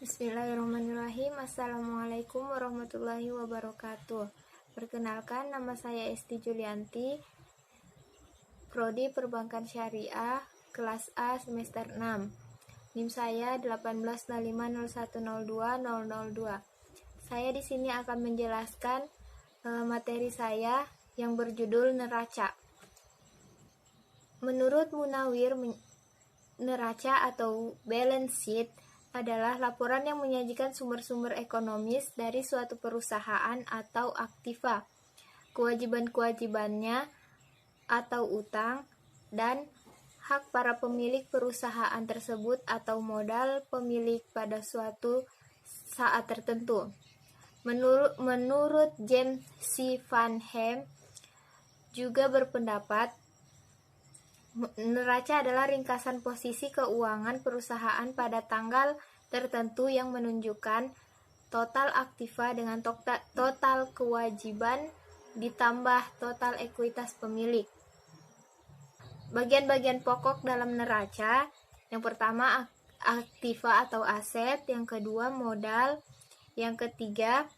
Bismillahirrahmanirrahim. Assalamualaikum warahmatullahi wabarakatuh. Perkenalkan, nama saya Esti Julianti, Prodi Perbankan Syariah, kelas A semester 6. NIM saya 18050102002. Saya di sini akan menjelaskan materi saya yang berjudul neraca. Menurut Munawir, neraca atau balance sheet adalah laporan yang menyajikan sumber-sumber ekonomis dari suatu perusahaan atau aktiva, kewajiban-kewajibannya atau utang, dan hak para pemilik perusahaan tersebut atau modal pemilik pada suatu saat tertentu. Menurut James C. Van Ham juga berpendapat, neraca adalah ringkasan posisi keuangan perusahaan pada tanggal tertentu yang menunjukkan total aktiva dengan total kewajiban ditambah total ekuitas pemilik. Bagian-bagian pokok dalam neraca, yang pertama aktiva atau aset, yang kedua modal, yang ketiga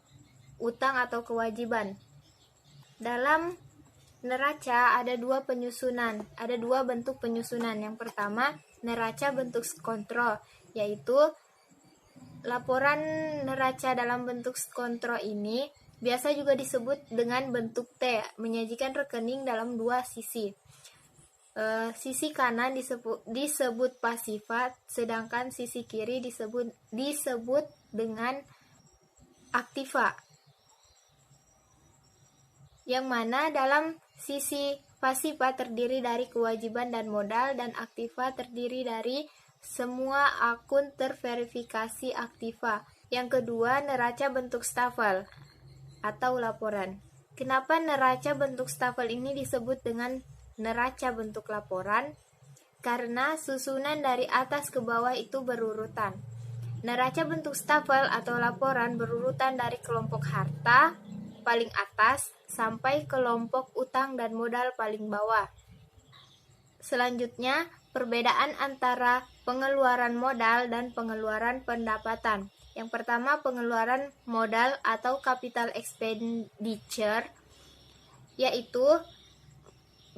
utang atau kewajiban. Dalam neraca ada dua bentuk penyusunan. Yang pertama, neraca bentuk kontrol, yaitu laporan neraca dalam bentuk kontrol ini biasa juga disebut dengan bentuk T, menyajikan rekening dalam dua sisi. Sisi kanan disebut pasifa, sedangkan sisi kiri disebut dengan aktiva. Yang mana dalam sisi pasifa terdiri dari kewajiban dan modal, dan aktiva terdiri dari semua akun terverifikasi aktiva. Yang kedua, neraca bentuk stafel atau laporan. Kenapa neraca bentuk stafel ini disebut dengan neraca bentuk laporan? Karena susunan dari atas ke bawah itu berurutan. Neraca bentuk stafel atau laporan berurutan dari kelompok harta paling atas sampai kelompok utang dan modal paling bawah. Selanjutnya, perbedaan antara pengeluaran modal dan pengeluaran pendapatan. Yang pertama, pengeluaran modal atau capital expenditure, yaitu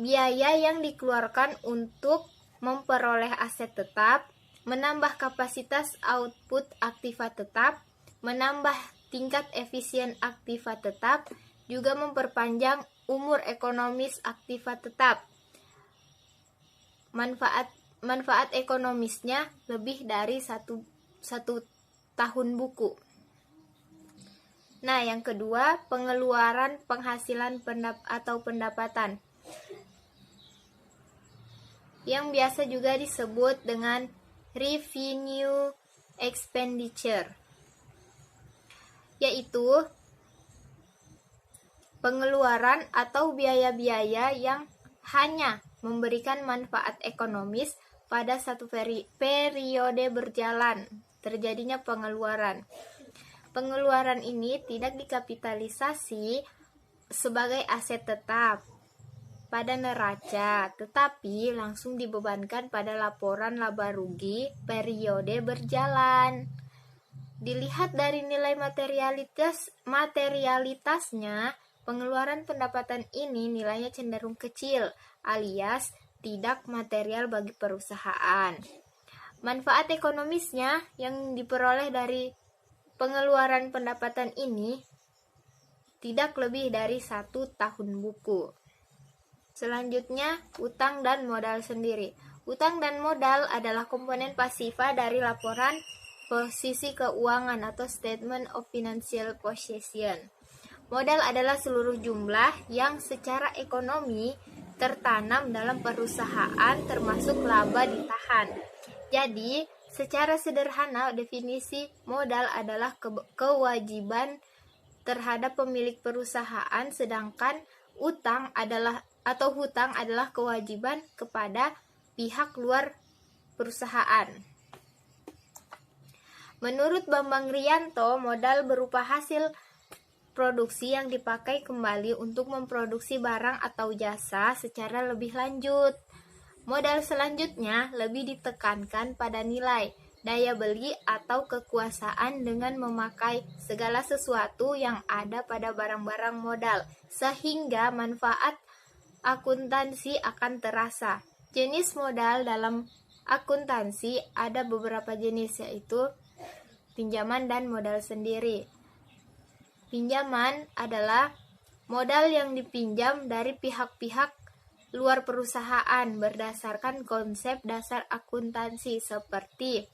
biaya yang dikeluarkan untuk memperoleh aset tetap, menambah kapasitas output aktiva tetap, menambah tingkat efisien aktiva tetap, juga memperpanjang umur ekonomis aktiva tetap. Manfaat ekonomisnya lebih dari satu tahun buku. Nah, yang kedua, pengeluaran penghasilan atau pendapatan, yang biasa juga disebut dengan revenue expenditure, yaitu pengeluaran atau biaya-biaya yang hanya memberikan manfaat ekonomis pada satu periode berjalan terjadinya pengeluaran. Pengeluaran ini tidak dikapitalisasi sebagai aset tetap pada neraca, tetapi langsung dibebankan pada laporan laba rugi periode berjalan. Dilihat dari nilai materialitasnya, pengeluaran pendapatan ini nilainya cenderung kecil, alias tidak material bagi perusahaan. Manfaat ekonomisnya yang diperoleh dari pengeluaran pendapatan ini tidak lebih dari 1 tahun buku. Selanjutnya, utang dan modal sendiri. Utang dan modal adalah komponen pasifa dari laporan posisi keuangan atau Statement of Financial Position. Modal adalah seluruh jumlah yang secara ekonomi tertanam dalam perusahaan termasuk laba ditahan. Jadi, secara sederhana definisi modal adalah kewajiban terhadap pemilik perusahaan, sedangkan hutang adalah kewajiban kepada pihak luar perusahaan. Menurut Bambang Rianto, modal berupa hasil produksi yang dipakai kembali untuk memproduksi barang atau jasa secara lebih lanjut. Modal selanjutnya lebih ditekankan pada nilai, daya beli atau kekuasaan dengan memakai segala sesuatu yang ada pada barang-barang modal, sehingga manfaat akuntansi akan terasa. Jenis modal dalam akuntansi ada beberapa jenis, yaitu pinjaman dan modal sendiri. Pinjaman adalah modal yang dipinjam dari pihak-pihak luar perusahaan berdasarkan konsep dasar akuntansi seperti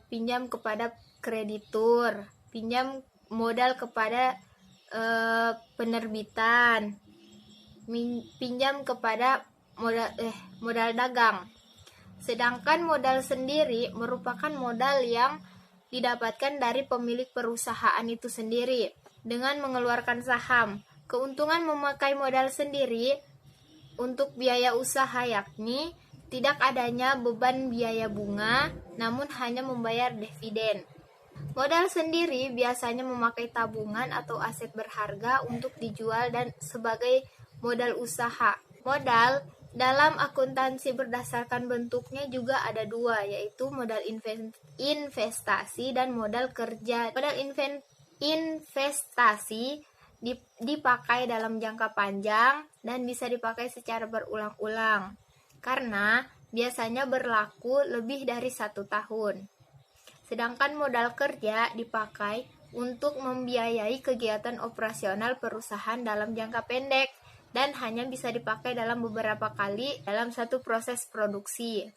pinjam kepada kreditur, pinjam modal kepada penerbitan, pinjam kepada modal dagang. Sedangkan modal sendiri merupakan modal yang didapatkan dari pemilik perusahaan itu sendiri dengan mengeluarkan saham. Keuntungan memakai modal sendiri untuk biaya usaha yakni tidak adanya beban biaya bunga, namun hanya membayar dividen. Modal sendiri biasanya memakai tabungan atau aset berharga untuk dijual dan sebagai modal usaha. Modal dalam akuntansi berdasarkan bentuknya juga ada dua, yaitu modal investasi dan modal kerja. Modal investasi dipakai dalam jangka panjang dan bisa dipakai secara berulang-ulang karena biasanya berlaku lebih dari 1 tahun. Sedangkan modal kerja dipakai untuk membiayai kegiatan operasional perusahaan dalam jangka pendek dan hanya bisa dipakai dalam beberapa kali dalam satu proses produksi.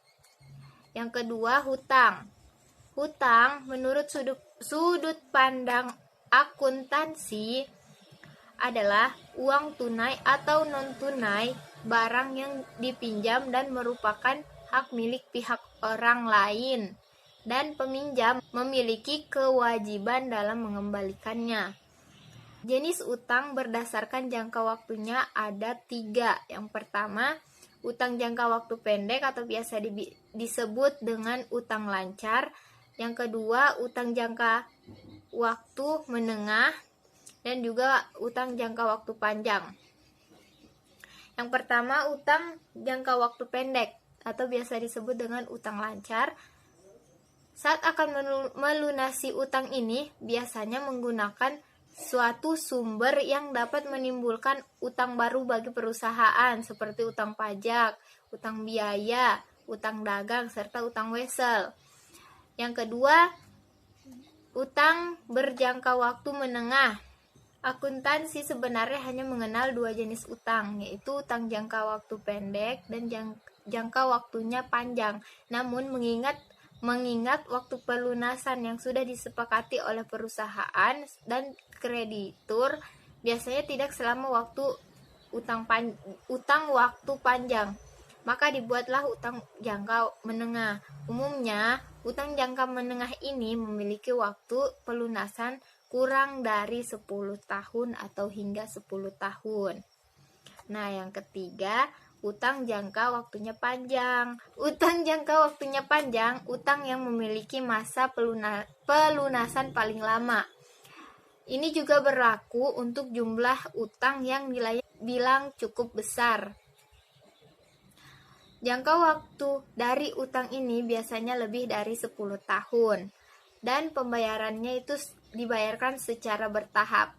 Yang kedua, hutang. Hutang menurut sudut pandang akuntansi adalah uang tunai atau non-tunai barang yang dipinjam dan merupakan hak milik pihak orang lain dan peminjam memiliki kewajiban dalam mengembalikannya. Jenis utang berdasarkan jangka waktunya ada 3. Yang pertama, utang jangka waktu pendek atau biasa disebut dengan utang lancar. Yang kedua, utang jangka waktu menengah dan juga utang jangka waktu panjang. Yang pertama, utang jangka waktu pendek atau biasa disebut dengan utang lancar. Saat akan melunasi utang ini, biasanya menggunakan suatu sumber yang dapat menimbulkan utang baru bagi perusahaan seperti utang pajak, utang biaya, utang dagang, serta utang wesel. Yang kedua, utang berjangka waktu menengah. Akuntansi sebenarnya hanya mengenal 2 jenis utang, yaitu utang jangka waktu pendek dan jangka waktunya panjang. Namun mengingat waktu pelunasan yang sudah disepakati oleh perusahaan dan kreditur biasanya tidak selama waktu utang waktu panjang, maka dibuatlah utang jangka menengah. Umumnya, utang jangka menengah ini memiliki waktu pelunasan kurang dari 10 tahun atau hingga 10 tahun. Nah, yang ketiga, utang jangka waktunya panjang. Utang jangka waktunya panjang, utang yang memiliki masa pelunasan paling lama. Ini juga berlaku untuk jumlah utang yang bilang cukup besar. Jangka waktu dari utang ini biasanya lebih dari 10 tahun dan pembayarannya itu dibayarkan secara bertahap.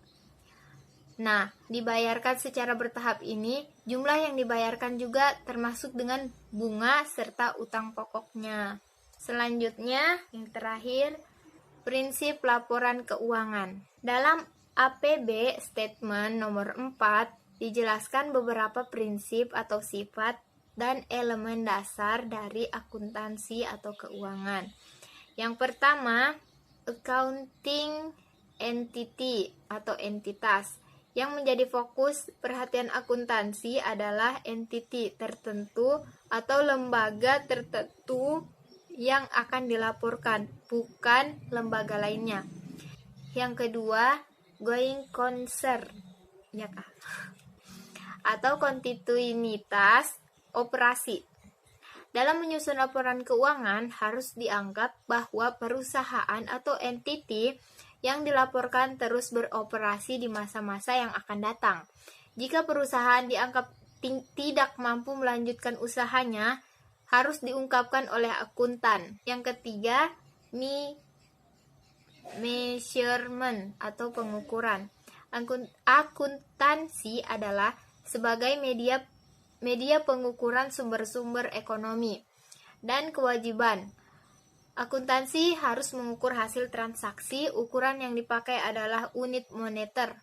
Nah, dibayarkan secara bertahap ini, jumlah yang dibayarkan juga termasuk dengan bunga serta utang pokoknya. Selanjutnya, yang terakhir, prinsip laporan keuangan. Dalam APB Statement nomor 4, dijelaskan beberapa prinsip atau sifat dan elemen dasar dari akuntansi atau keuangan. Yang pertama, accounting entity atau entitas. Yang menjadi fokus perhatian akuntansi adalah entity tertentu atau lembaga tertentu yang akan dilaporkan, bukan lembaga lainnya. Yang kedua, going concern, ya kah? Atau kontinuitas operasi. Dalam menyusun laporan keuangan, harus dianggap bahwa perusahaan atau entiti yang dilaporkan terus beroperasi di masa-masa yang akan datang. Jika perusahaan dianggap tidak mampu melanjutkan usahanya, harus diungkapkan oleh akuntan. Yang ketiga, measurement atau pengukuran. Akuntansi adalah sebagai media pengukuran sumber-sumber ekonomi dan kewajiban. Akuntansi harus mengukur hasil transaksi. Ukuran yang dipakai adalah unit moneter.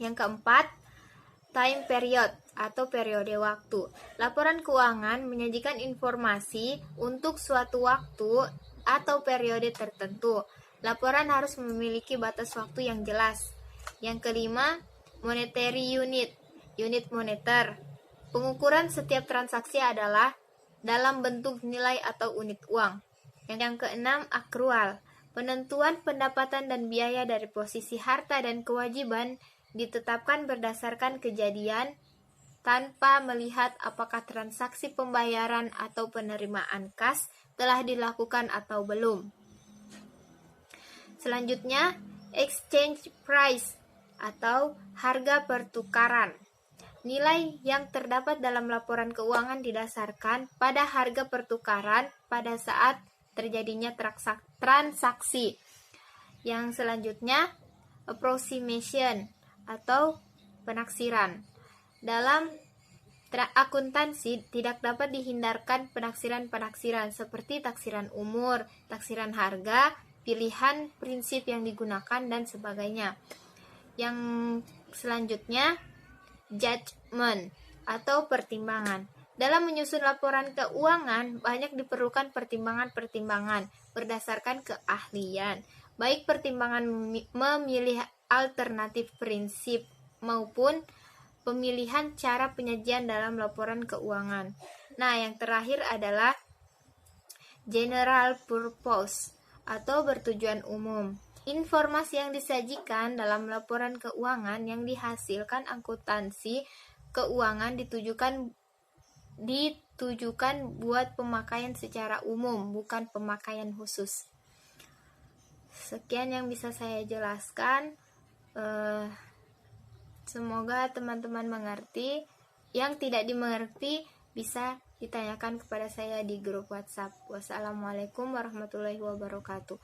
Yang keempat, time period atau periode waktu. Laporan keuangan menyajikan informasi untuk suatu waktu atau periode tertentu. Laporan harus memiliki batas waktu yang jelas. Yang kelima, monetary unit, unit moneter. Pengukuran setiap transaksi adalah dalam bentuk nilai atau unit uang. Yang keenam, akrual. Penentuan pendapatan dan biaya dari posisi harta dan kewajiban ditetapkan berdasarkan kejadian tanpa melihat apakah transaksi pembayaran atau penerimaan kas telah dilakukan atau belum. Selanjutnya, exchange price atau harga pertukaran. Nilai yang terdapat dalam laporan keuangan didasarkan pada harga pertukaran pada saat terjadinya transaksi. Yang selanjutnya, approximation atau penaksiran. Dalam akuntansi tidak dapat dihindarkan penaksiran-penaksiran seperti taksiran umur, taksiran harga, pilihan prinsip yang digunakan, dan sebagainya. Yang selanjutnya, judgment atau pertimbangan. Dalam menyusun laporan keuangan, banyak diperlukan pertimbangan-pertimbangan berdasarkan keahlian, baik pertimbangan memilih alternatif prinsip maupun pemilihan cara penyajian dalam laporan keuangan. Nah, yang terakhir adalah general purpose atau bertujuan umum. Informasi yang disajikan dalam laporan keuangan yang dihasilkan akuntansi keuangan ditujukan buat pemakaian secara umum, bukan pemakaian khusus. Sekian yang bisa saya jelaskan. Semoga teman-teman mengerti. Yang tidak dimengerti bisa ditanyakan kepada saya di grup WhatsApp. Wassalamualaikum warahmatullahi wabarakatuh.